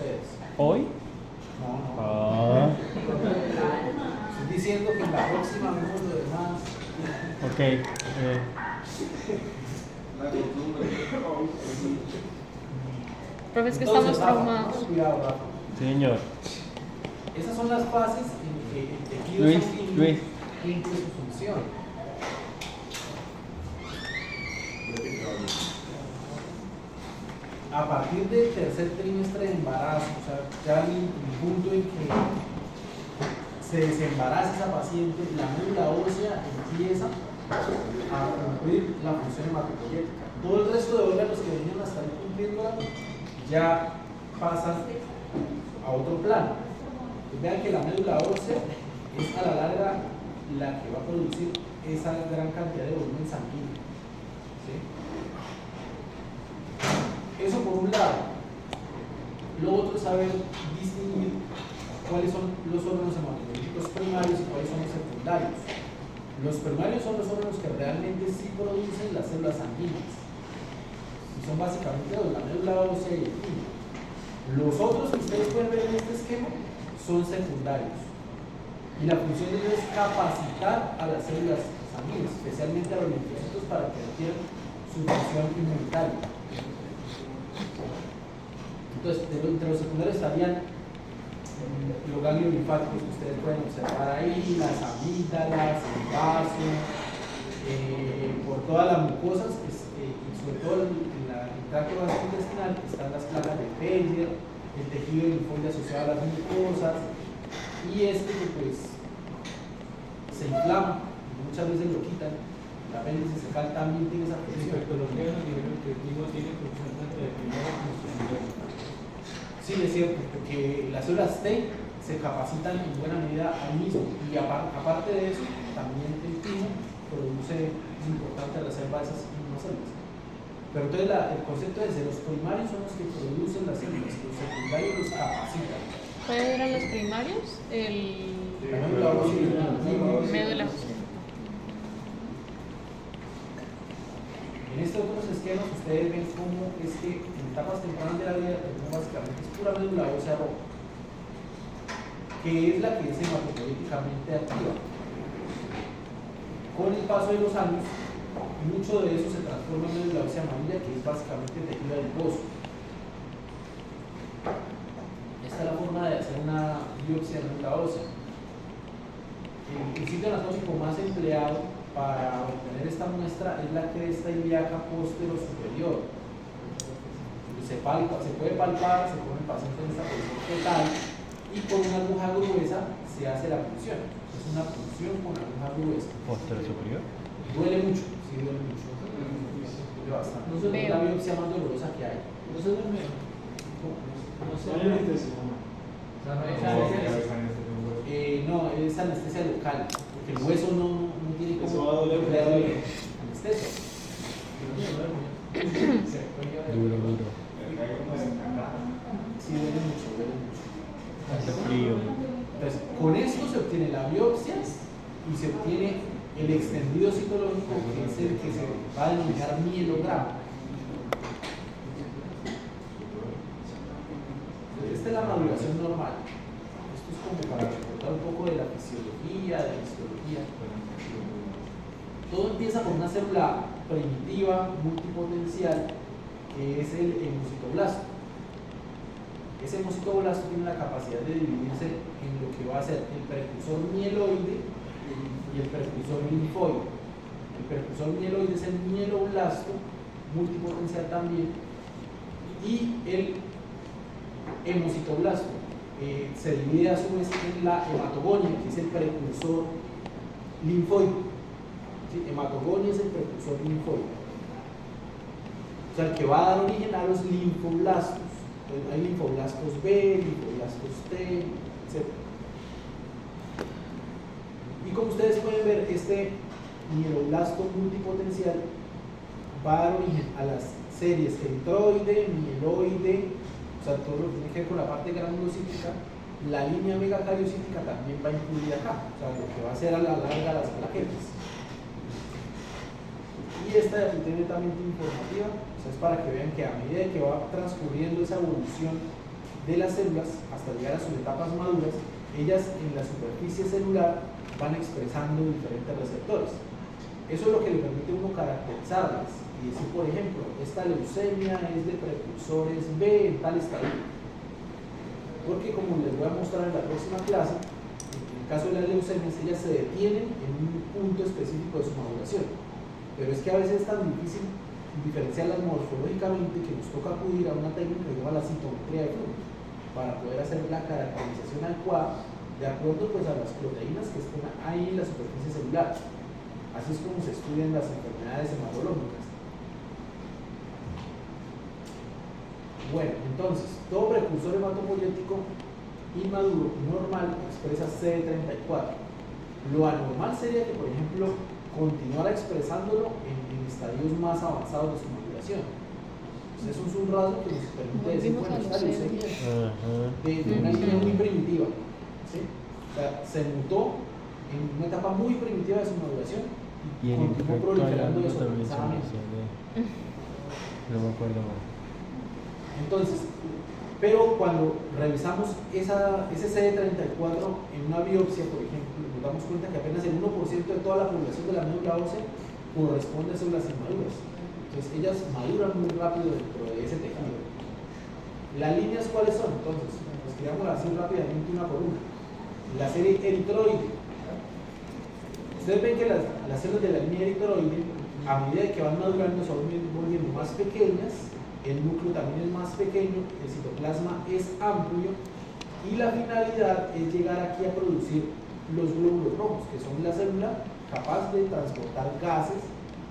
ustedes. ¿Hoy? No. Ah, Estoy diciendo que en la próxima vemos lo demás. ok. Profe, es que Entonces, estamos Rafa, traumados. cuidado, Rafa. Señor. Esas son las fases en que el tejido Luis, sanguíneo Luis. cumple su función. A partir del tercer trimestre de embarazo, o sea, ya en el punto en que se desembaraza esa paciente, la médula ósea empieza a cumplir la función hematopoyética. Todo el resto de órganos que venían hasta ahí cumpliéndola ya pasan a otro plano. Pues vean que la médula ósea es a la larga la que va a producir esa gran cantidad de volumen sanguíneo. ¿Sí? Eso por un lado. Lo otro es saber distinguir cuáles son los órganos hematopoyéticos primarios y cuáles son los secundarios. Los primarios son los órganos que realmente sí producen las células sanguíneas. Y son básicamente dos, la médula ósea y el timo. Los otros que ustedes pueden ver en este esquema son secundarios. Y la función de ellos es capacitar a las células sanguíneas, especialmente a los linfocitos, para que adquieran su función inmunitaria. Entonces, entre los secundarios estarían los ganglios linfáticos que ustedes pueden observar ahí, las amígdalas, el vaso, por todas las mucosas, y sobre todo en el tracto gastrointestinal están las placas de Pellier, el tejido linfoide asociado a las mucosas, y que pues se inflama, y muchas veces lo quitan. La apéndice cecal también tiene esa función. Sí, es cierto, porque las células T se capacitan en buena medida al mismo, y aparte de eso, también el timo produce importante reserva de esas mismas células. Pero entonces el concepto es de los primarios son los que producen las células, los secundarios los capacitan. ¿Cuáles eran los primarios? La médula ósea y el timo. Médula ósea. En estos otros esquemas ustedes ven cómo es que en etapas tempranas de la vida tenemos básicamente es pura médula ósea roja, que es la que es hematopoyéticamente activa. Con el paso de los años, mucho de eso se transforma en médula ósea amarilla, que es básicamente tejido adiposo. Esta es la forma de hacer una biopsia de médula ósea. El sitio anatómico más empleado para obtener esta muestra es la cresta ilíaca postero superior. Se puede palpar, se pone el paciente en esta posición fetal y con una aguja gruesa se hace la punción. Es una punción con aguja gruesa. ¿Postero superior? Duele mucho, sí duele mucho. Duele bastante. No es la biopsia más dolorosa que hay. No se duerme. No sé. No, es anestesia local, porque el hueso no tiene como. Eso va a doler. Anestesia. Duro, duro. Sí, duele mucho, duele mucho. Hace frío. Entonces, con esto se obtiene la biopsia y se obtiene el extendido citológico, que es el que se va a denominar mielograma. Entonces, esta es la maduración normal. Esto es como para recordar un poco de la fisiología, de la histología. Todo empieza con una célula primitiva multipotencial que es el hemocitoblasto. Ese hemocitoblasto tiene la capacidad de dividirse en lo que va a ser el precursor mieloide y el precursor linfoide. El precursor mieloide es el mieloblasto, multipotencial también, y el hemocitoblasto se divide a su vez en la hematogonia, que es el precursor linfoide. ¿Sí? Hematogonia es el precursor linfoide. O sea, el que va a dar origen a los linfoblastos. Entonces, hay linfoblastos B, linfoblastos T, etc. Y como ustedes pueden ver, este mieloblasto multipotencial va a dar origen a las series centroide, mieloide, o sea, todo lo que tiene que ver con la parte granulocítica. La línea megacariocítica también va a incluir acá, o sea, lo que va a ser a la larga las plaquetas. Y esta es absolutamente informativa, o sea, es para que vean que a medida que va transcurriendo esa evolución de las células hasta llegar a sus etapas maduras, ellas en la superficie celular van expresando diferentes receptores. Eso es lo que le permite a uno caracterizarlas y decir, por ejemplo, esta leucemia es de precursores B en tal estadio. Porque como les voy a mostrar en la próxima clase, en el caso de las leucemias, ellas se detienen en un punto específico de su maduración. Pero es que a veces es tan difícil diferenciarlas morfológicamente que nos toca acudir a una técnica que se llama la citometría de flujo para poder hacer la caracterización adecuada de acuerdo pues a las proteínas que estén ahí en la superficie celular. Así es como se estudian las enfermedades hematológicas. Bueno, entonces, todo precursor hematopoyético inmaduro normal expresa CD34. Lo anormal sería que, por ejemplo, continuara expresándolo en estadios más avanzados de su maduración. Entonces, eso es un rasgo que nos permite decir, bueno, esta leucemia de una línea muy primitiva, ¿sí? O sea, se mutó en una etapa muy primitiva de su maduración y continuó proliferando desorganizadamente. No me acuerdo más. Entonces, pero cuando revisamos ese CD34 en una biopsia, por ejemplo, nos damos cuenta que apenas el 1% de toda la población de la médula ósea corresponde a células inmaduras. Entonces, ellas maduran muy rápido dentro de ese tejido. ¿Las líneas cuáles son? Entonces, pues digamos así rápidamente una por una. La serie eritroide. Ustedes ven que las células de la línea eritroide, a medida que van madurando, se van volviendo más pequeñas. El núcleo también es más pequeño, el citoplasma es amplio y la finalidad es llegar aquí a producir los glóbulos rojos, que son la célula capaz de transportar gases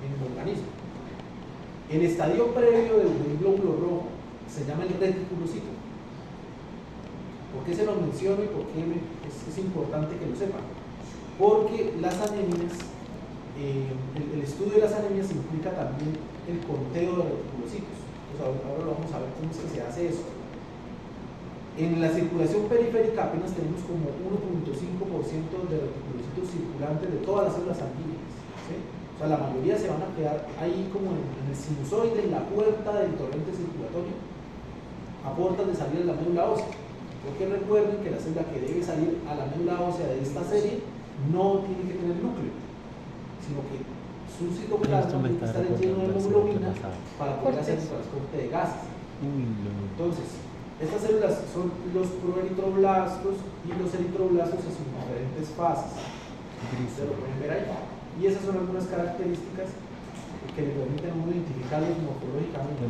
en el organismo. El estadio previo del glóbulo rojo se llama el reticulocito. ¿Por qué se lo menciono y por qué es importante que lo sepan? Porque las anemias, el estudio de las anemias implica también el conteo de reticulocitos. Ahora lo vamos a ver cómo es que se hace eso. En la circulación periférica apenas tenemos como 1.5% de reticulocitos circulantes de todas las células sanguíneas, ¿sí? O sea, la mayoría se van a quedar ahí como en el sinusoide, en la puerta del torrente circulatorio, a puertas de salida de la médula ósea. Porque recuerden que la célula que debe salir a la médula ósea de esta serie no tiene que tener núcleo, sino que su citoplasma tiene que estar lleno de hemoglobina para poder hacer el transporte de gases. Entonces, estas células son los proeritroblastos y los eritroblastos en sus diferentes fases. Ustedes lo pueden ver ahí. Y esas son algunas características que le permiten a uno identificarlos morfológicamente.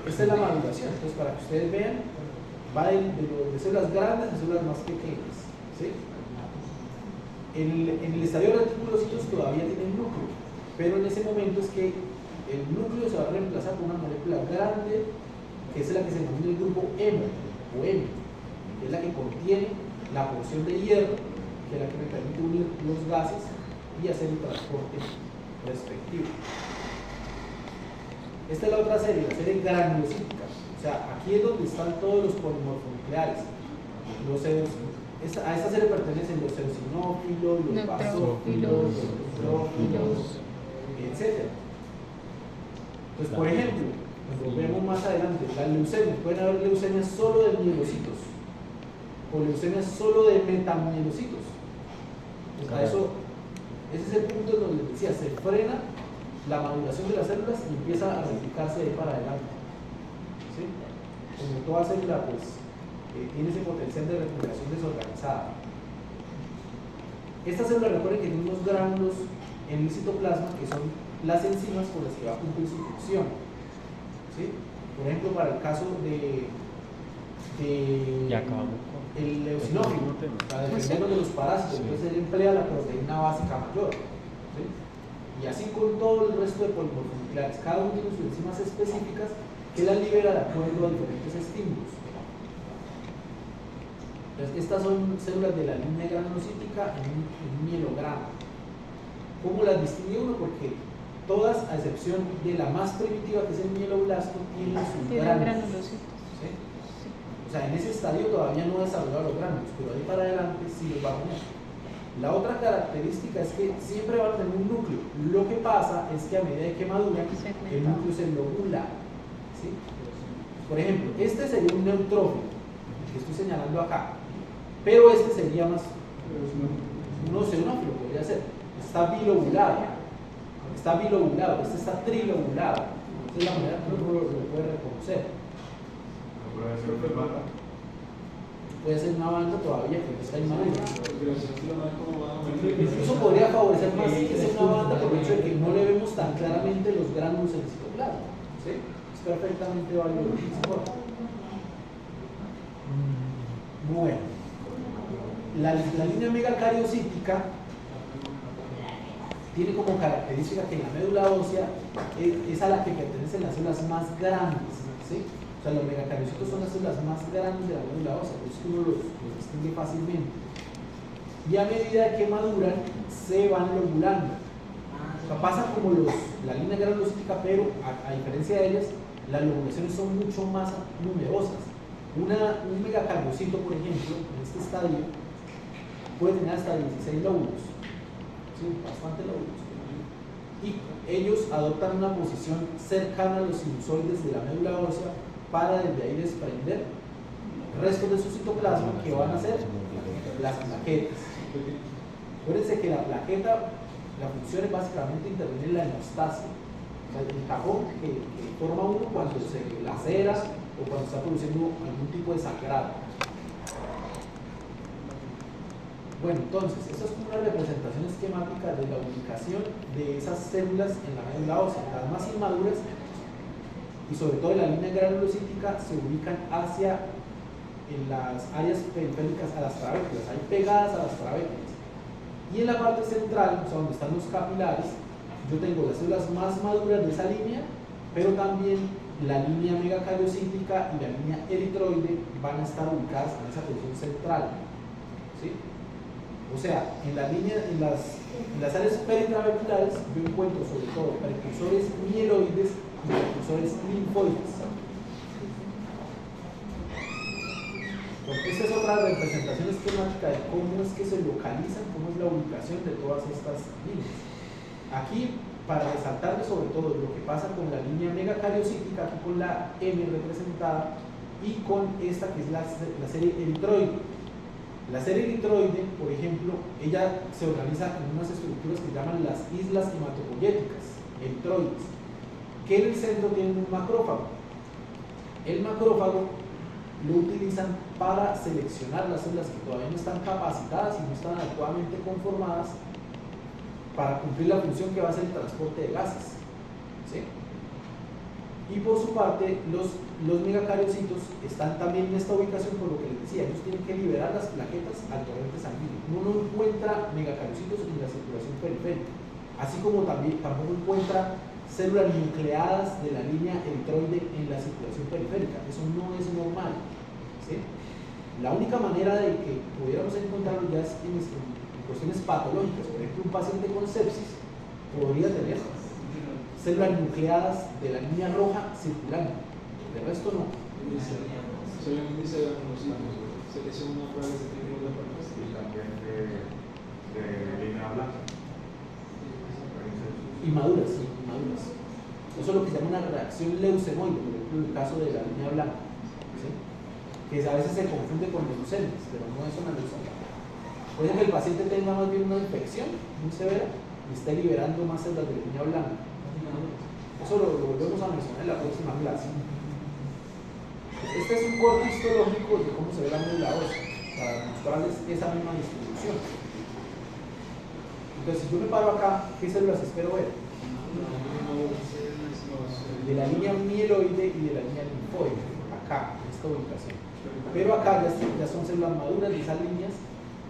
Esta es la maduración. Entonces, para que ustedes vean, va de células grandes a células más pequeñas, ¿sí? En el estadio de reticulocitos todavía tienen núcleo, pero en ese momento es que el núcleo se va a reemplazar por una molécula grande, que es la que se denomina el grupo M, o M, que es la que contiene la porción de hierro, que es la que me permite unir los gases y hacer el transporte respectivo. Esta es la otra serie, la serie granulocítica. O sea, aquí es donde están todos los polimorfonucleares. A esta serie pertenecen los eosinófilos, los basófilos, los neutrófilos, etc. Entonces, por ejemplo, nos vemos más adelante, las leucemias, pueden haber leucemias solo de mielocitos o leucemias solo de metamielocitos. Entonces, ese es el punto en donde les decía, se frena la maduración de las células y empieza a replicarse de ahí para adelante, ¿sí? Como toda célula, pues, tiene ese potencial de replicación desorganizada. Estas células, recuerden que tienen unos gránulos en el citoplasma que son las enzimas con las que va a cumplir su función, ¿sí? Por ejemplo, para el caso de el eosinófilo, para defendernos de los parásitos, entonces él emplea la proteína básica mayor, ¿sí? Y así con todo el resto de polimorfonucleares, cada uno tiene sus enzimas específicas que las libera de acuerdo a diferentes estímulos. Entonces, estas son células de la línea granulocítica en un mielogramo. ¿Cómo las distingue uno? Porque todas, a excepción de la más primitiva, que es el mieloblasto, tienen sus gránulos. ¿Sí? O sea, en ese estadio todavía no ha desarrollado los gránulos, pero ahí para adelante sí los va a tener. La otra característica es que siempre van a tener un núcleo. Lo que pasa es que a medida que maduran, el núcleo se lobula. ¿sí? Por ejemplo, este sería un neutrófilo, que estoy señalando acá, pero este sería más un oceanófilo, podría ser. Está bilobulado, este está trilobulado. Esta es la manera que uno lo puede reconocer. Puede ser una banda todavía que no está inmadura. Incluso podría favorecer más que sea una banda por el hecho de que no le vemos tan claramente los gránulos en el citoplasma. ¿Sí? Es perfectamente válido lo que dice Jorge. Bueno, la línea megacariocítica tiene como característica que en la médula ósea es a la que pertenecen las células más grandes, ¿sí? O sea, los megacariocitos son las células más grandes de la médula ósea, por eso uno los distingue fácilmente. Y a medida que maduran, se van lobulando. O sea, pasa como la línea granulocítica, pero a diferencia de ellas, las lobulaciones son mucho más numerosas. Un megacariocito, por ejemplo, en este estadio, puede tener hasta 16 lóbulos. Sí, bastante lóbulos. Y ellos adoptan una posición cercana a los sinusoides de la médula ósea para desde ahí desprender restos de su citoplasma que van a ser las plaquetas. Acuérdense que la plaqueta, la función es básicamente intervenir en la hemostasia, o sea, el cajón que forma uno cuando se lacera o cuando está produciendo algún tipo de sangrado. Bueno, entonces, esta es como una representación esquemática de la ubicación de esas células en la médula ósea. Las más inmaduras y sobre todo en la línea granulocítica se ubican hacia en las áreas periféricas a las trabéculas, ahí pegadas a las trabéculas. Y en la parte central, o sea, donde están los capilares, yo tengo las células más maduras de esa línea, pero también la línea megacariocítica y la línea eritroide van a estar ubicadas en esa posición central, ¿sí? O sea, en las áreas peritrabeculares yo encuentro sobre todo precursores mieloides y precursores linfoides. Esta es otra representación esquemática de cómo es que se localizan, cómo es la ubicación de todas estas líneas. Aquí, para resaltarles sobre todo lo que pasa con la línea megacariocítica, aquí con la M representada, y con esta que es la serie eritroide. La serie eritroide, por ejemplo, ella se organiza en unas estructuras que llaman las islas hematopoyéticas, eritroides, que en el centro tienen un macrófago. El macrófago lo utilizan para seleccionar las células que todavía no están capacitadas y no están adecuadamente conformadas para cumplir la función que va a ser el transporte de gases, ¿sí? Y por su parte, los megacariocitos están también en esta ubicación, por lo que les decía, ellos tienen que liberar las plaquetas al torrente sanguíneo. Uno no encuentra megacariocitos en la circulación periférica, así como tampoco encuentra células nucleadas de la línea eritroide en la circulación periférica. Eso no es normal, ¿sí? La única manera de que pudiéramos encontrarlo ya es en cuestiones patológicas. Por ejemplo, un paciente con sepsis podría tener células nucleadas de la línea roja circulando, de resto no. Soy un índice de monocitos, selección una prueba de ese tipo de pruebas. Y también de línea blanca. Inmaduras, sí, inmaduras. Eso es lo que se llama una reacción leucemoide, por ejemplo, en el caso de la línea blanca, ¿sí? Que a veces se confunde con leucemias, pero no es una leucemia. Puede que el paciente tenga más bien una infección muy severa y esté liberando más células de línea blanca. Eso lo volvemos a mencionar en la próxima clase. Este es un corte histológico de cómo se ve la médula ósea, para mostrarles esa misma distribución. Entonces, si yo me paro acá, ¿qué células espero ver? De la línea mieloide y de la línea linfoide, acá, en esta ubicación. Pero acá ya son células maduras de esas líneas,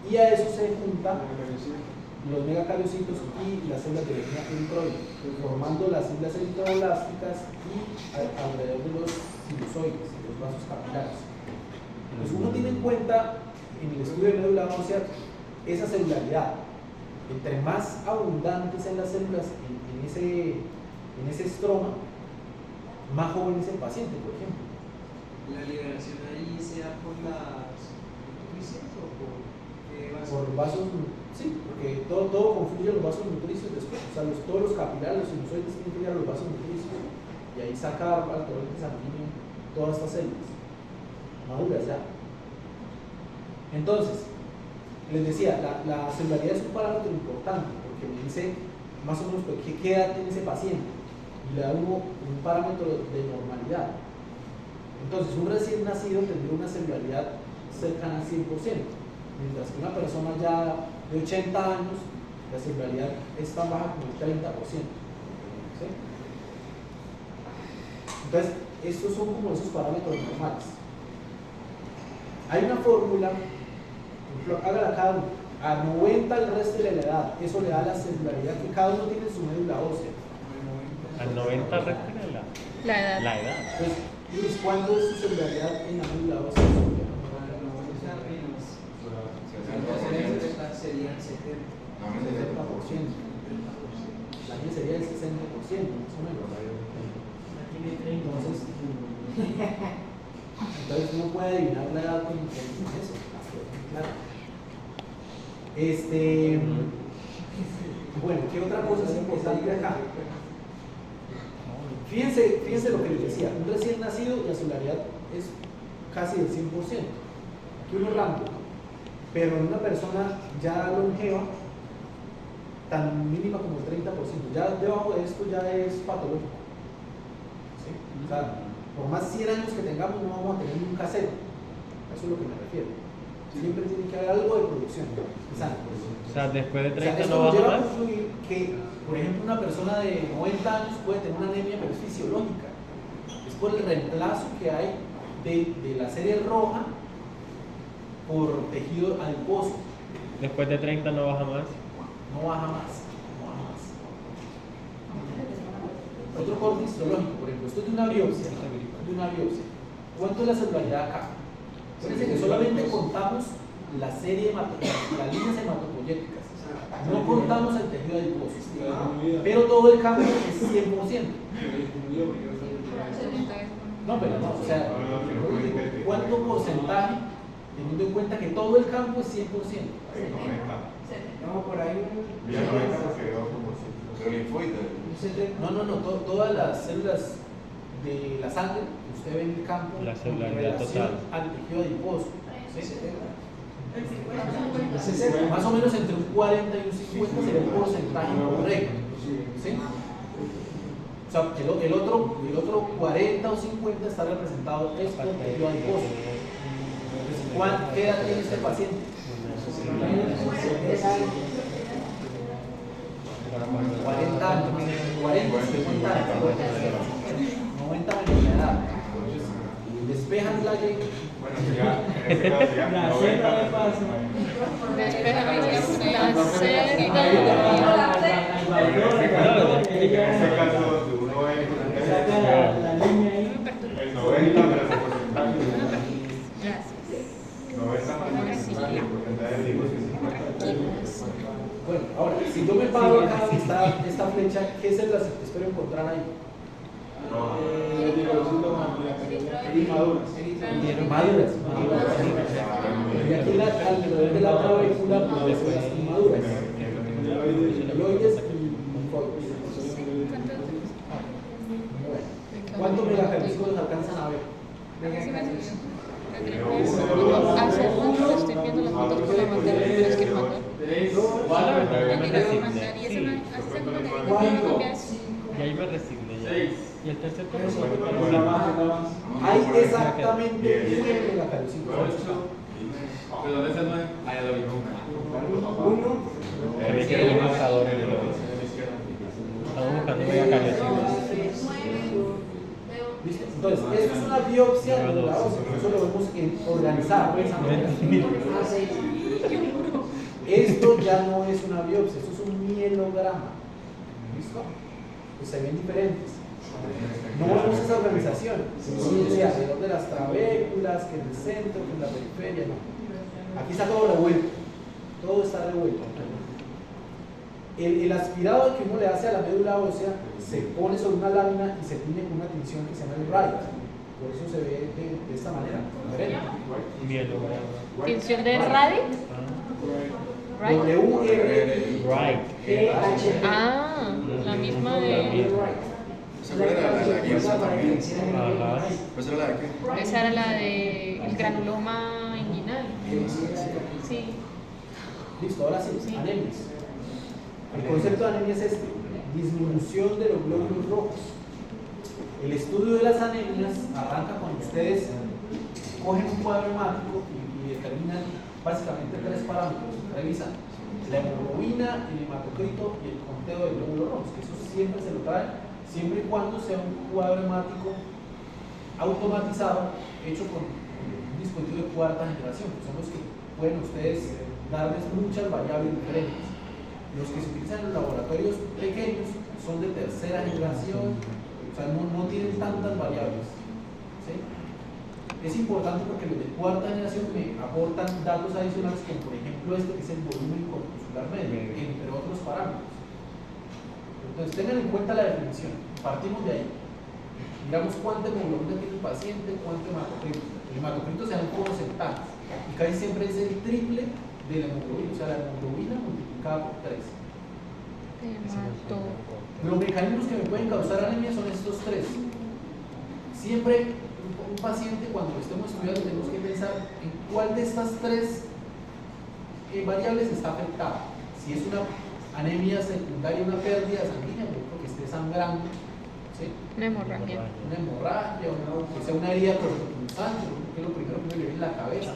y a eso se juntan los megacariocitos y las células de la línea eritroide, formando las células eritroblásticas y alrededor de los sinusoides, de los vasos capilares. Pues uno tiene en cuenta en el estudio de médula ósea esa celularidad. Entre más abundantes sean las células en ese estroma, más joven es el paciente, por ejemplo. ¿La liberación ahí sea por las nutricias o por Por vasos, sí, porque todo confluye a los vasos nutricios después. O sea, todos los capilares, los sinusoides tienen que ir a los vasos nutricios. y ahí sacar al torrente sanguíneo todas estas células maduras ya. Entonces, les decía, la celularidad es un parámetro importante porque me dice más o menos qué edad tiene ese paciente y le da uno un parámetro de normalidad. Entonces, un recién nacido tendría una celularidad cercana al 100%, mientras que una persona ya de 80 años, la celularidad es tan baja como el 30%. ¿Sí? Entonces, estos son como esos parámetros normales. Hay una fórmula, hágala cada uno, a 90 el resto de la edad, eso le da la celularidad que cada uno tiene en su médula ósea. Al 90 respira La edad. la edad. Entonces, Luis, ¿cuándo es su celularidad en la médula ósea? Serían 70. 70%. La mía sería el 60%, más o menos. Entonces uno puede adivinar la edad con eso. Claro. Bueno, ¿qué otra cosa es importante acá? Fíjense lo que les decía, un recién nacido la celularidad es casi del 100%, aquí uno rango, pero en una persona ya longeva, tan mínima como el 30%, ya debajo de esto ya es patológico. ¿Sí? O sea, por más 100 años que tengamos no vamos a tener nunca cero, eso es lo que me refiero. Siempre tiene que haber algo de producción. O sea, después de 30 esto no nos baja lleva a más. concluir que, por ejemplo, una persona de 90 años puede tener una anemia, pero es fisiológica. Es por el reemplazo que hay de la serie roja por tejido adiposo. Después de 30 no baja más. No baja más. No baja más. Otro corte histológico, por ejemplo, esto es de una biopsia. ¿Cuánto es la celularidad acá? Fíjense que solamente contamos la serie las líneas hematopoyéticas. No contamos el tejido adiposo. Pero todo el campo es 100%. No, pero no, o sea, ¿cuánto porcentaje, teniendo en cuenta que todo el campo es 100%? No, por ahí Ya 90 porque quedó como pero linfoide. Todas las células de la sangre que usted ve en el campo La en celularidad relación total. al tejido adiposo. ¿Sí? el 60. Más o menos entre un 40 y un 50 sería el porcentaje correcto. ¿Sí? O sea, el otro 40 o 50 está representado es por tejido adiposo. Entonces, ¿qué edad tiene este paciente? 40 años, 40, 50 años, 90 años de edad. Despejan la ley. Bueno, ya, en este caso ya, 90 Despejame la celda. En este caso, donde uno es el 90, pero el porcentaje. Gracias. 90 más el porcentaje de libros que 50. Bueno, ahora, si yo me paro acá donde esta flecha, ¿qué células espero encontrar ahí? Maduras. Y aquí alrededor de la clavícula, pues las inmaduras. Mieloides y linfoides. Bueno, ¿cuántos megacariocytos alcanzan a ver? Hace rato estoy viendo las fotos por la materna, pero es que no Y ahí me resigné ya. Y el tercer Hay exactamente 9 megacariocytos. Pero ese no es. Ahí lo vi Uno. Es que hay un marcador en el ojo. Estamos buscando megacariocitos. ¿Viste? Entonces, esto es una biopsia de la ósea, eso lo vemos organizado de esa manera. Esto ya no es una biopsia, esto es un mielograma. ¿Listo? Pues se ven diferentes. No vemos esa organización. Alrededor de las trabéculas, que en el centro, que en la periferia, no. Aquí está todo revuelto. Todo está revuelto. El aspirado que uno le hace a la médula ósea se pone sobre una lámina y se tiene con una tinción que se llama el Wright. Por eso se ve de esta manera. Mielograma. ¿Tinción de Radit? Right. W-R-I-T-H. Right. Ah, la misma de. ¿Esa cuál era? La guía también. Ajá. ¿Pues era la de qué? Esa era la de el granuloma inguinal. Sí. Listo, ahora sí, Sí. anemias. El concepto de anemia es este: disminución de los glóbulos rojos. El estudio de las anemias arranca cuando ustedes cogen un cuadro hemático y determinan básicamente 3 parámetros. Revisan la hemoglobina, el hematocrito y el conteo de glóbulos rojos, que eso siempre se lo trae, siempre y cuando sea un cuadro hemático automatizado, hecho con un dispositivo de cuarta generación, que son los que pueden ustedes darles muchas variables diferentes. Los que se utilizan en los laboratorios pequeños son de tercera generación, o sea, no tienen tantas variables. ¿Sí? Es importante porque los de cuarta generación me aportan datos adicionales, como por ejemplo este que es el volumen corpuscular medio, entre otros parámetros. Entonces tengan en cuenta la definición, partimos de ahí. Miramos cuánta hemoglobina tiene el paciente, cuánto hematocrito. El hematocrito se dan como porcentajes y casi siempre es el triple de la hemoglobina, o sea, la hemoglobina multiplicada por 3. Los mecanismos que me pueden causar anemia son estos 3. Siempre un paciente, cuando lo estemos estudiando, tenemos que pensar en cuál de estas 3 variables está afectada. Si es una anemia secundaria, una pérdida sanguínea, porque esté sangrando, ¿sí? Una hemorragia. Una hemorragia, que sea una herida cortopunzante, que es lo primero que me viene en la cabeza.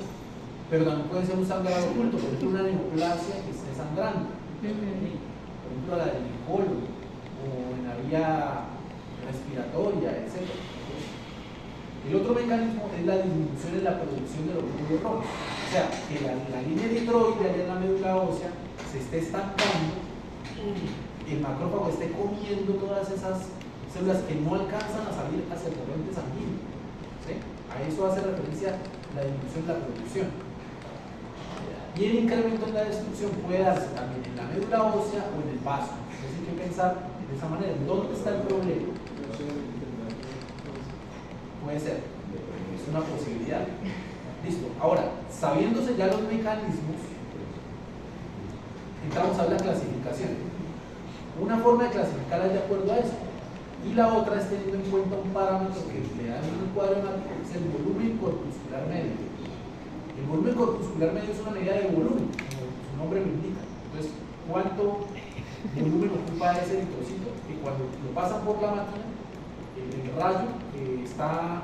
Pero también puede ser un sangrado oculto, por ejemplo, una neoplasia que esté sangrando, por ejemplo, la del colon, o en la vía respiratoria, etc. El otro mecanismo es la disminución en la producción de los glóbulos rojos. O sea, que la línea eritroide allá en la médula ósea se esté estancando, el macrófago esté comiendo todas esas células que no alcanzan a salir hacia el torrente sanguíneo. ¿Sí? A eso hace referencia la disminución de la producción. Y el incremento en la destrucción puede darse también en la médula ósea o en el vaso. Entonces hay que pensar de esa manera. ¿Dónde está el problema? Puede ser, es una posibilidad. Listo. Ahora, sabiéndose ya los mecanismos, entramos a la clasificación. Una forma de clasificar es de acuerdo a eso, y la otra es teniendo en cuenta un parámetro que le da en un cuadro hemático, que es el volumen corpuscular medio. El volumen corpuscular medio es una medida de volumen, como su nombre lo indica. Entonces, ¿cuánto volumen ocupa ese eritrocito? Que cuando lo pasan por la máquina, el rayo que está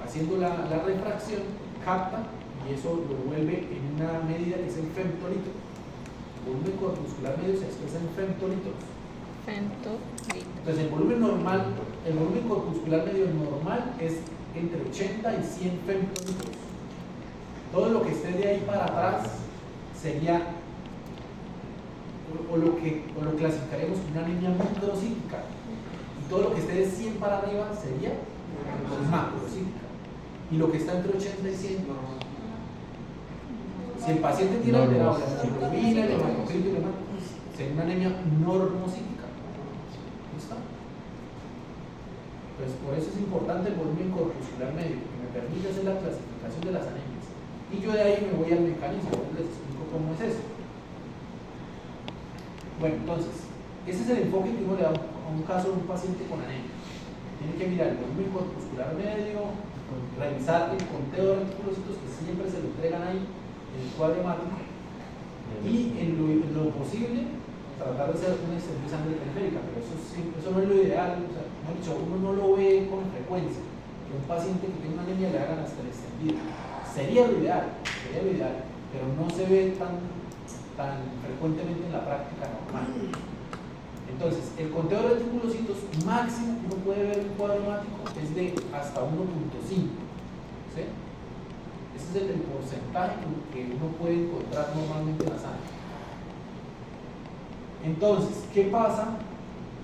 haciendo la refracción capta y eso lo vuelve en una medida que es el femtolitro. El volumen corpuscular medio se expresa en femtolitros. Entonces el volumen normal, el volumen corpuscular medio normal es entre 80 y 100 femtolitros. Todo lo que esté de ahí para atrás sería o lo clasificaremos como una anemia microcítica, y todo lo que esté de 100 para arriba sería macrocítica, y lo que está entre 80 y 100 si el paciente tiene alterado la hemoglobina, el hematocrito y demás, sería una anemia normocítica. ¿Listo? Pues por eso es importante el volumen corpuscular medio, que me permite hacer la clasificación de las anemias. Y yo de ahí me voy al mecanismo, les explico cómo es eso. Bueno, entonces, ese es el enfoque que uno le da a un caso de un paciente con anemia. Tiene que mirar el volumen corpuscular medio, revisar el conteo de reticulocitos que siempre se lo entregan ahí en el cuadro hemático, y en lo posible tratar de hacer una extensión de sangre periférica, pero eso no es lo ideal. O sea, mejor dicho, uno no lo ve con frecuencia, que un paciente que tiene una anemia le hagan hasta el extendido. Sería lo ideal, pero no se ve tan frecuentemente en la práctica normal. Entonces, el conteo de reticulocitos máximo que uno puede ver en un cuadro hemático es de hasta 1.5. ¿Sí? Ese es el porcentaje que uno puede encontrar normalmente en la sangre. Entonces, ¿qué pasa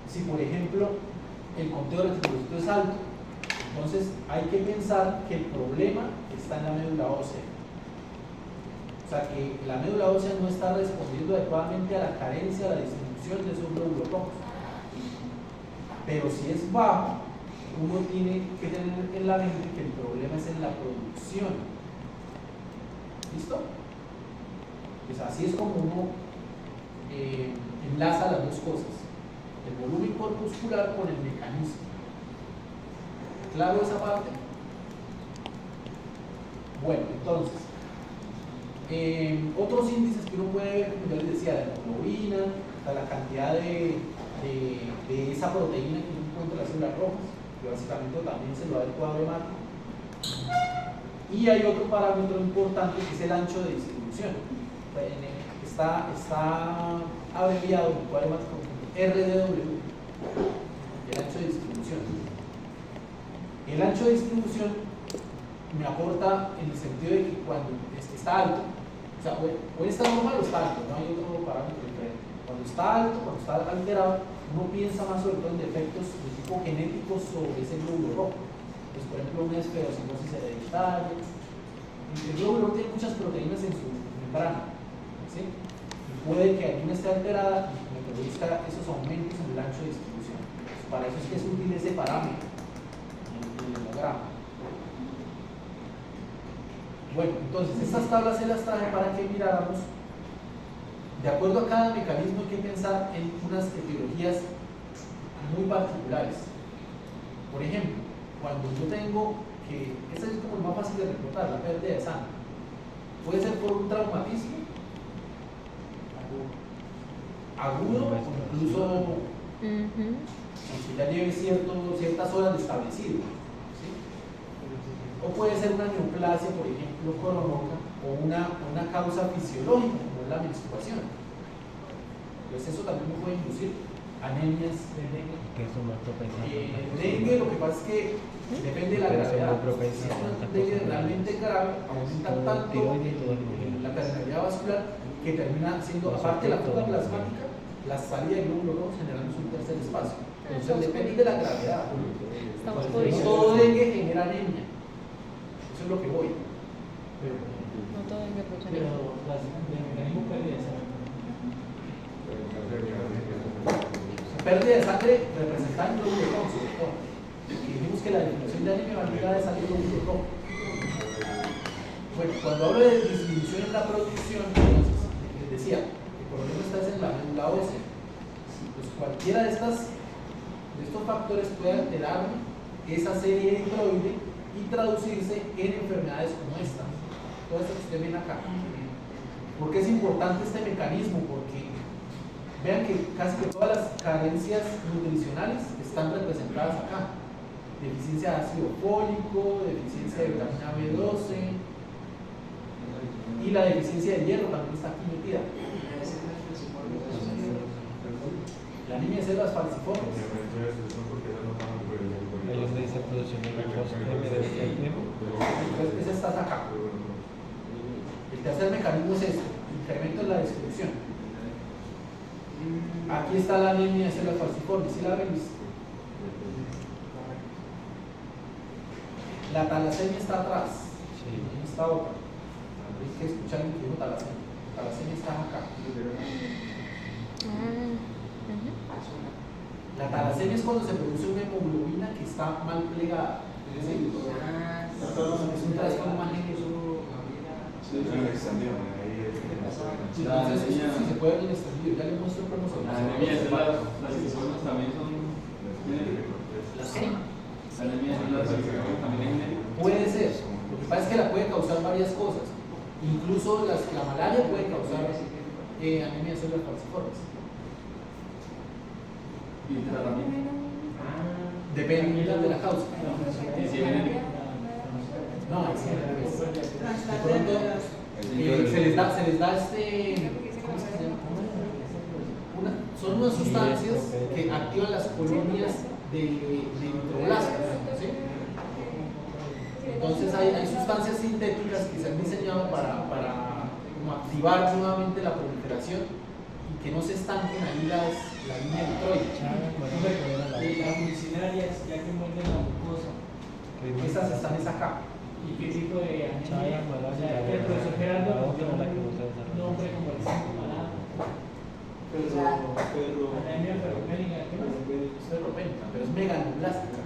si, por ejemplo, el conteo de reticulocitos es alto? Entonces, hay que pensar que el problema está en la médula ósea. O sea, que la médula ósea no está respondiendo adecuadamente a la carencia, a la distribución de esos glóbulos rojos. Pero si es bajo, uno tiene que tener en la mente que el problema es en la producción. ¿Listo? Pues así es como uno enlaza las dos cosas. el volumen corpuscular con el mecanismo. ¿Claro esa parte? Bueno, entonces, otros índices que uno puede ver, como ya les decía, la hemoglobina, la cantidad de esa proteína que uno encuentra en las células rojas, que básicamente también se lo da el cuadro de Marco. Y hay otro parámetro importante que es el ancho de distribución. Está abreviado en el cuadro de Marco como RDW, el ancho de distribución. El ancho de distribución me aporta en el sentido de que cuando está alto, o sea, o está normal o está alto, no hay otro parámetro diferente. Cuando está alto, cuando está alterado, uno piensa más sobre todo en defectos de tipo genético sobre ese glóbulo rojo. Pues, por ejemplo, una esferocitosis hereditaria. El glóbulo rojo tiene muchas proteínas en su membrana, ¿sí? Y puede que alguna esté alterada y me produzca esos aumentos en el ancho de distribución. Pues para eso es que es útil ese parámetro en el hemograma. Bueno, entonces estas tablas se las traje para que miráramos. De acuerdo a cada mecanismo hay que pensar en unas etiologías muy particulares. Por ejemplo, cuando yo tengo que, este es como el más fácil de reportar, la pérdida de sangre. Puede ser por un traumatismo agudo, o incluso que ya lleve ciertas horas de establecido. ¿Sí? O puede ser una neoplasia, por ejemplo, coronoca, o una causa fisiológica, como es la menstruación. Pues eso también me puede inducir anemias de dengue. Dengue, lo que pasa es que depende de la gravedad. Si es una dengue realmente grave, aumenta tanto la permeabilidad vascular que termina siendo, aparte de la fuga plasmática, la salida del glóbulo rojo generándose un tercer espacio. Entonces depende de la gravedad. No todo dengue genera anemia. Eso es lo que voy. No todo dengue produce Pero anemia. las mecanismo pérdida de sangre. Pérdida de sangre representa el glóbulo rojo, sobre todo. Y dijimos que la definición de anemia va ligada es al glóbulo rojo. Bueno, cuando hablo de disminución en la producción, entonces, les decía, el problema está en la médula ósea. Pues cualquiera de estos factores puede alterar esa serie introide y traducirse en enfermedades como esta. Todo esto que usted ven acá. ¿Por qué es importante este mecanismo? Porque vean que casi que todas las carencias nutricionales están representadas acá. Deficiencia de ácido fólico, deficiencia de vitamina B12 y la deficiencia de hierro también está aquí metida. La anemia de células falciformes. Ahí donde dice producción de glucosa, Entonces, esa está acá. El tercer mecanismo es este, incremento en la distribución. Aquí está la anemia de células falciformes, ¿sí la ven? La talasemia está atrás, en esta otra. Hay que escuchar el que dijo talasemia. Talasemia está acá. La talasemia es cuando se produce una hemoglobina que está mal plegada. Es decir, es un trastorno genético. Entonces, si se puede ver en el extendido, ya le muestro cómo se La anemia de células falciformes también son genéticas. La anemia de células falciformes también es genética. Puede ser. Lo que pasa es que la puede causar varias cosas. Incluso la malaria puede causar anemia de células falciformes. ¿Y el tratamiento? Depende de la causa. ¿Y si es genética? No, es que de pronto se les da ¿cómo es que se llama? Son unas sustancias que activan las colonias de nitroblastos, ¿sí? Entonces hay sustancias sintéticas que se han diseñado para como activar nuevamente la proliferación y que no se estanquen ahí la línea nitroide. Las medicinarias, ya que muerden la mucosa. Esas están acá. ¿Y qué tipo de anemia? O sea, el profesor Gerardo nos dio un nombre como el síntoma. Anemia ferropénica, ¿qué más? Es ferropénica, pero es meganoblástica.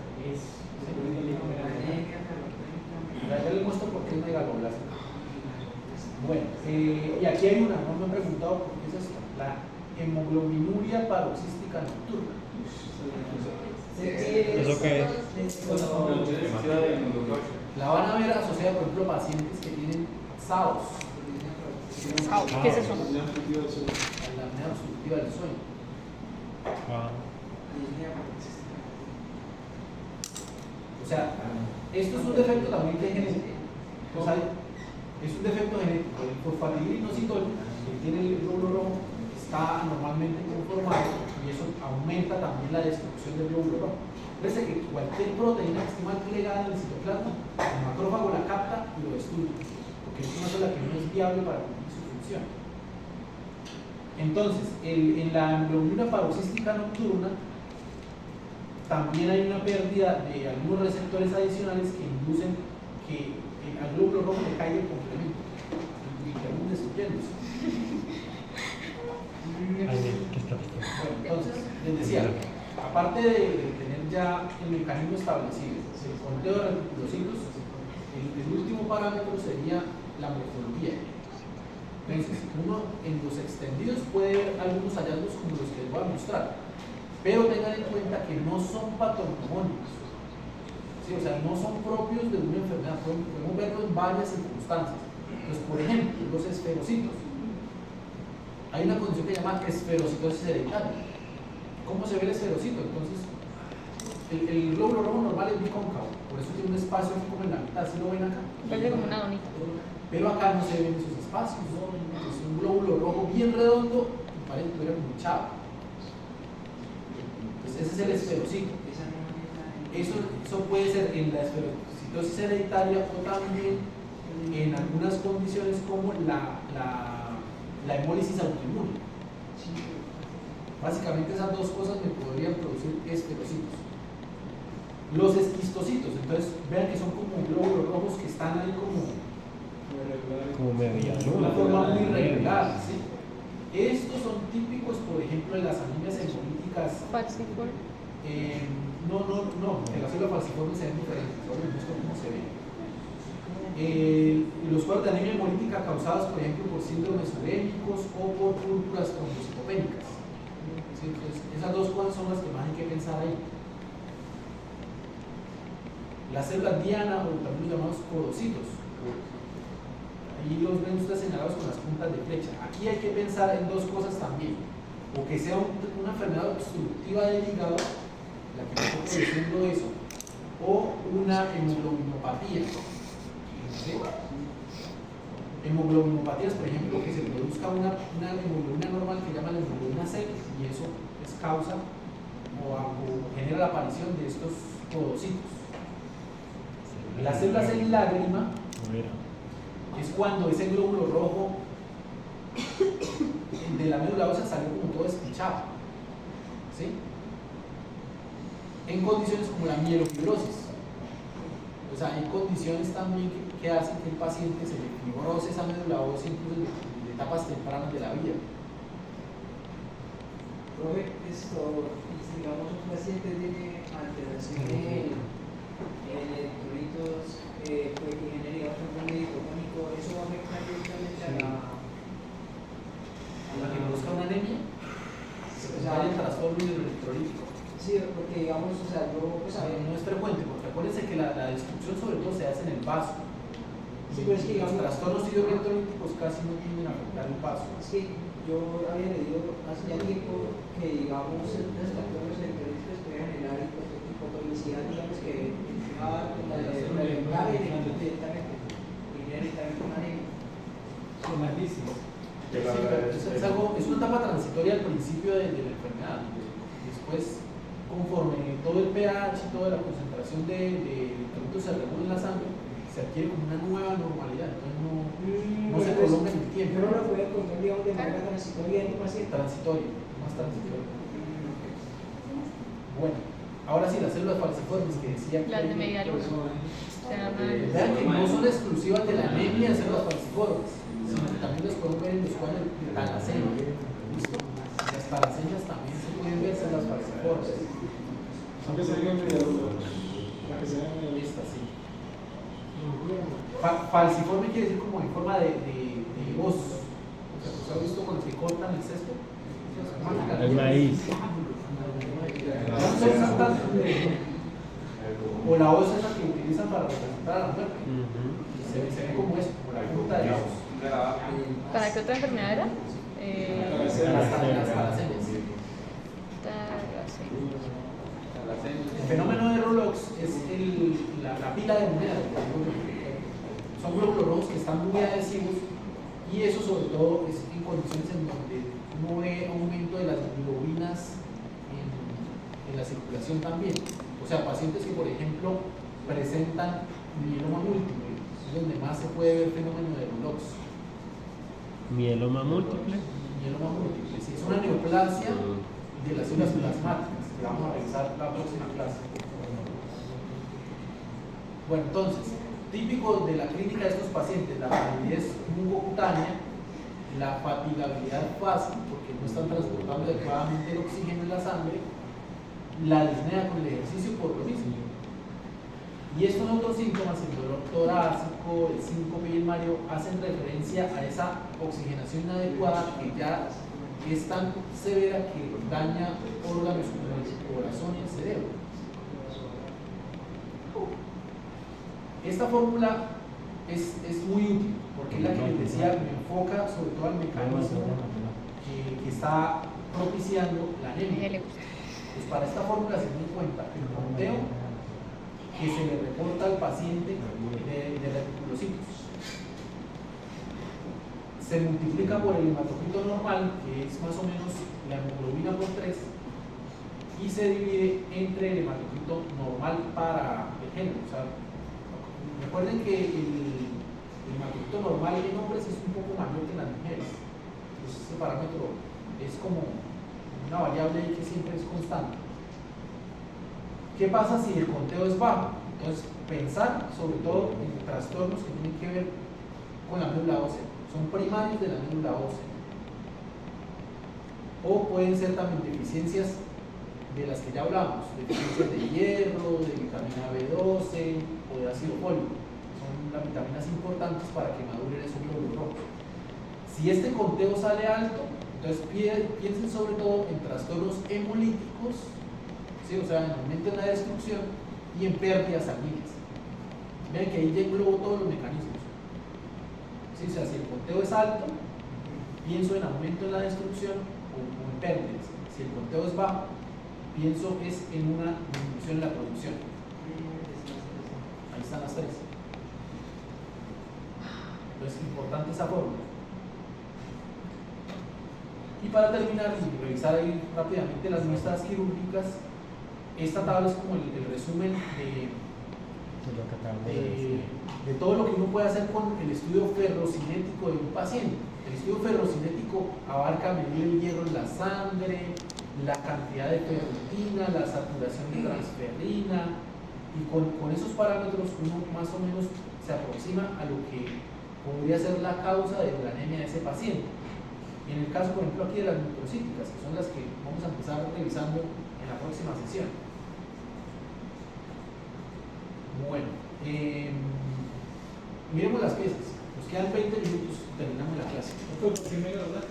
Ya les muestro por qué es meganoblástica. Bueno, y aquí hay una, no me han preguntado por qué es esto. hemoglobinuria paroxística nocturna. ¿Eso qué es? La van a ver asociada, por ejemplo, a pacientes que tienen SAOS, ¿Qué es eso? la apnea obstructiva del sueño. Ah, O sea, esto es un defecto también de genética. O sea, es un defecto genético. El fosfatidilinositol, que tiene el glóbulo rojo, está normalmente conformado y eso aumenta también la destrucción del glóbulo rojo. Parece que cualquier proteína que esté mal plegada en el citoplasma, el macrófago la capta y lo destruye, porque es una sola que no es viable para cumplir su función. Entonces, en la hemoglobina paroxística nocturna, también hay una pérdida de algunos receptores adicionales que inducen que al glóbulo rojo le caiga el complemento y termine destruyéndose. ¿qué está pasando? Bueno, entonces, les decía, aparte de tener ya el mecanismo establecido, el conteo de reticulocitos, el último parámetro sería la morfología. Entonces, uno en los extendidos puede ver algunos hallazgos como los que les voy a mostrar, pero tengan en cuenta que no son patognomónicos, ¿sí? O sea, no son propios de una enfermedad, podemos verlo en varias circunstancias. Entonces, por ejemplo, los esferocitos. Hay una condición que se llama esferocitosis hereditaria. ¿Cómo se ve el esferocito? Entonces, el glóbulo rojo normal es bicóncavo, por eso tiene un espacio así como en la mitad, ¿sí lo ven acá? Parece como una donita. Pero acá no se ven esos espacios, ¿no? Es un glóbulo rojo bien redondo y parece que estuviera como hinchado. Entonces, ese es el esferocito. Eso puede ser en la esferocitosis hereditaria o también en algunas condiciones como la hemólisis autoinmune. Básicamente esas dos cosas me podrían producir esferocitos. Los esquistocitos, entonces vean que son como glóbulos rojos que están ahí como media de una forma muy irregular, ¿sí? Estos son típicos, por ejemplo, de las anemias hemolíticas. Falciforme. No, en la célula falciforme se ven diferentes, ahora les muestro cómo se ven. Los cuadros de anemia hemolítica causados, por ejemplo, por síndromes urémicos o por púrpuras trombocitopénicas. ¿Sí? Entonces, esas dos cosas son las que más hay que pensar ahí. Las células diana o también los llamados codocitos. Ahí los ven ustedes señalados con las puntas de flecha. Aquí hay que pensar en dos cosas también. O que sea una enfermedad obstructiva del hígado, la que está produciendo eso, o una hemoglobinopatía. ¿Sí? Hemoglobinopatías, por ejemplo, que se produzca una hemoglobina normal que llama la hemoglobina C, y eso es causa o genera la aparición de estos codocitos. Las células en lágrima es cuando ese glóbulo rojo de la médula ósea salió como todo despichado, ¿sí? En condiciones como la mielofibrosis. O sea, hay condiciones también que hacen que el paciente se le fibrose esa médula ósea incluso en etapas tempranas de la vida. Profe, digamos, un paciente tiene alteración en electrolitos que genera un médico crónico, ¿eso va a afectar directamente a la que produzca una anemia? Se vaya el trastorno hidroelectrolítico. Sí, porque digamos, o sea, yo pues no es frecuente, porque acuérdense que la destrucción sobre todo se hace en el vaso. Sí, pero es que los trastornos hidroelectrolíticos casi no tienden a afectar el vaso. Es que yo había leído hace ya tiempo que, digamos, los trastornos electrolíticos pueden generar hipotoxicidad, digamos, que va a reventar directamente una anemia. Son malísimos. Es una etapa transitoria al principio de la enfermedad. Después, conforme todo el pH y toda la concentración de electrolitos se regula en la sangre, se adquiere como una nueva normalidad. Entonces no se prolonga en el tiempo. Pero no lo puede encontrar, digamos, de manera transitoria en un paciente. Transitoria, más transitoria. Bueno, ahora sí, las células falciformes que decía que Las de media luz. vean que no son exclusivas de la anemia de células falciformes, sino que también las podemos ver en los cuadros de talasemia. ¿Listo? Las talaseñas también se pueden ver células falciformes. Aunque se vean media luz. Esta sí. Falciforme quiere decir como en forma de hoz. O sea, ¿se ha visto cuando se cortan el césped? espermática. El maíz. No se usan tanto. O la hoz esa que utilizan para representar a la muerte. Se ve como eso, como la fruta de la hoz. ¿Para qué otra enfermedad era? Las talacenas. El fenómeno de Rolox es la pila de monedas. Son glóbulos rojos que están muy adhesivos y eso sobre todo es en condiciones en donde uno ve aumento de las globinas en la circulación también. O sea, pacientes que por ejemplo presentan mieloma múltiple, es donde más se puede ver el fenómeno de Rolox. Mieloma múltiple. Mieloma múltiple, sí, es una neoplasia de las células plasmáticas, que vamos a revisar la próxima clase. Bueno, entonces, típico de la clínica de estos pacientes, la palidez mugocutánea, la fatigabilidad fácil, porque no están transportando adecuadamente el oxígeno en la sangre, la disnea con el ejercicio por lo mismo. Y estos otros síntomas, el dolor torácico, el síncope y el mareo, hacen referencia a esa oxigenación inadecuada que ya es tan severa que daña órganos como el corazón y el cerebro. Esta fórmula es muy útil porque es la que les decía, me enfoca sobre todo al mecanismo que está propiciando la anemia. Pues para esta fórmula se tiene en cuenta el conteo que se le reporta al paciente de reticulocitos. Se multiplica por el hematocrito normal, que es más o menos la hemoglobina por 3, y se divide entre el hematocrito normal para el género. O sea, recuerden que el hematocrito normal en hombres es un poco mayor que en las mujeres. Entonces, ese parámetro es como una variable que siempre es constante. ¿Qué pasa si el conteo es bajo? Entonces, pensar sobre todo en trastornos que tienen que ver con la médula ósea. Son primarios de la médula ósea. O pueden ser también deficiencias de las que ya hablamos, deficiencias de hierro, de vitamina B12 o de ácido fólico. Son las vitaminas importantes para que maduren esos glóbulos rojos. Si este conteo sale alto, entonces piensen sobre todo en trastornos hemolíticos, ¿sí? O sea, en aumento en la destrucción y en pérdidas sanguíneas. Vean que ahí ya englobo todos los mecanismos. ¿Sí? O sea, si el conteo es alto, pienso en aumento en la destrucción o en pérdidas. Si el conteo es bajo, pienso es en una disminución en la producción. Ahí están las tres. Entonces, importante esa fórmula. Y para terminar y revisar ahí rápidamente las muestras quirúrgicas, esta tabla es como el resumen de todo lo que uno puede hacer con el estudio ferrocinético de un paciente. El estudio ferrocinético abarca medir el hierro en la sangre, la cantidad de ferritina, la saturación de transferrina, y con esos parámetros uno más o menos se aproxima a lo que podría ser la causa de la anemia de ese paciente. En el caso, por ejemplo, aquí de las microcíticas, que son las que vamos a empezar revisando en la próxima sesión. Bueno, miremos las piezas. Nos quedan 20 minutos y terminamos la clase. Primero, ¿verdad?